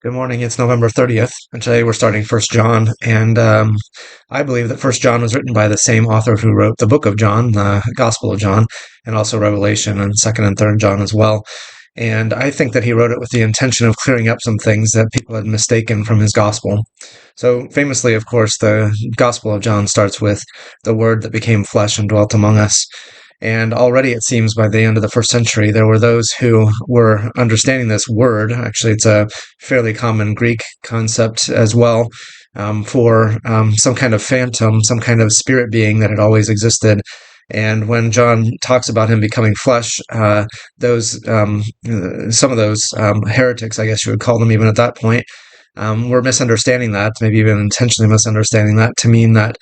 Good morning. It's November 30th, and today we're starting First John. And I believe that First John was written by the same author who wrote the book of John, the Gospel of John, and also Revelation and Second and Third John as well. And I think that he wrote it with the intention of clearing up some things that people had mistaken from his gospel. So, famously, of course, the Gospel of John starts with the Word that became flesh and dwelt among us. And already it seems by the end of the first century, there were those who were understanding this word. Actually, it's a fairly common Greek concept as well, for some kind of phantom, some kind of spirit being that had always existed. And when John talks about him becoming flesh, those some of those heretics, I guess you would call them even at that point, were misunderstanding that, maybe even intentionally misunderstanding that to mean that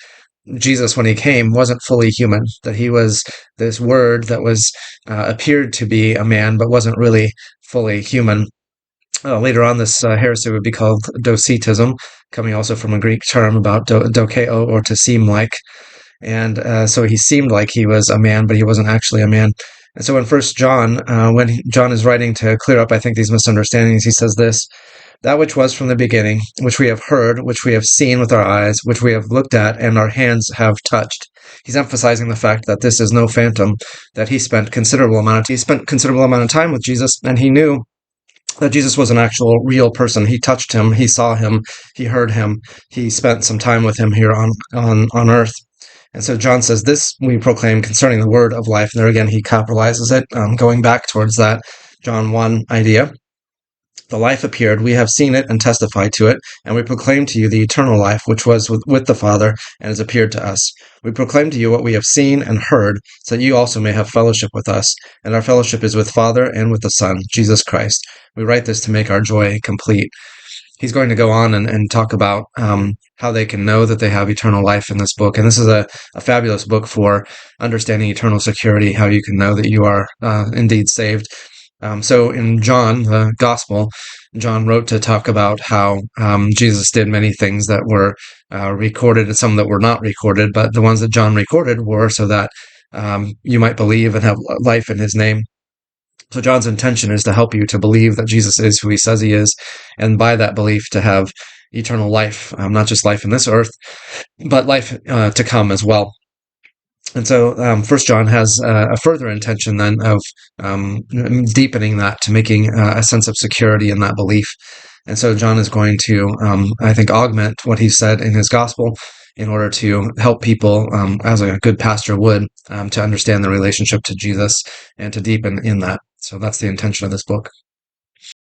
Jesus, when he came, wasn't fully human, that he was this word that was appeared to be a man, but wasn't really fully human. Later on, this heresy would be called Docetism, coming also from a Greek term about dokeo, or to seem like. And so he seemed like he was a man, but he wasn't actually a man. And so in First John, when John is writing to clear up, I think, these misunderstandings, he says this: that which was from the beginning, which we have heard, which we have seen with our eyes, which we have looked at, and our hands have touched. He's emphasizing the fact that this is no phantom, that he spent considerable amount of time with Jesus, and he knew that Jesus was an actual real person. He touched him, he saw him, he heard him, he spent some time with him here on earth. And so John says, this we proclaim concerning the word of life. And there again, he capitalizes it, going back towards that John 1 idea. The life appeared, we have seen it and testified to it, and we proclaim to you the eternal life which was with the Father and has appeared to us. We proclaim to you what we have seen and heard, so that you also may have fellowship with us. And our fellowship is with Father and with the Son, Jesus Christ. We write this to make our joy complete. He's going to go on and talk about how they can know that they have eternal life in this book. And this is a fabulous book for understanding eternal security, how you can know that you are indeed saved. So in John, the Gospel, John wrote to talk about how Jesus did many things that were recorded and some that were not recorded, but the ones that John recorded were so that you might believe and have life in his name. So John's intention is to help you to believe that Jesus is who he says he is, and by that belief to have eternal life, not just life in this earth, but life to come as well. And so First John has a further intention then of deepening that to making a sense of security in that belief. And so John is going to, I think, augment what he said in his gospel in order to help people, as a good pastor would, to understand the relationship to Jesus and to deepen in that. So that's the intention of this book.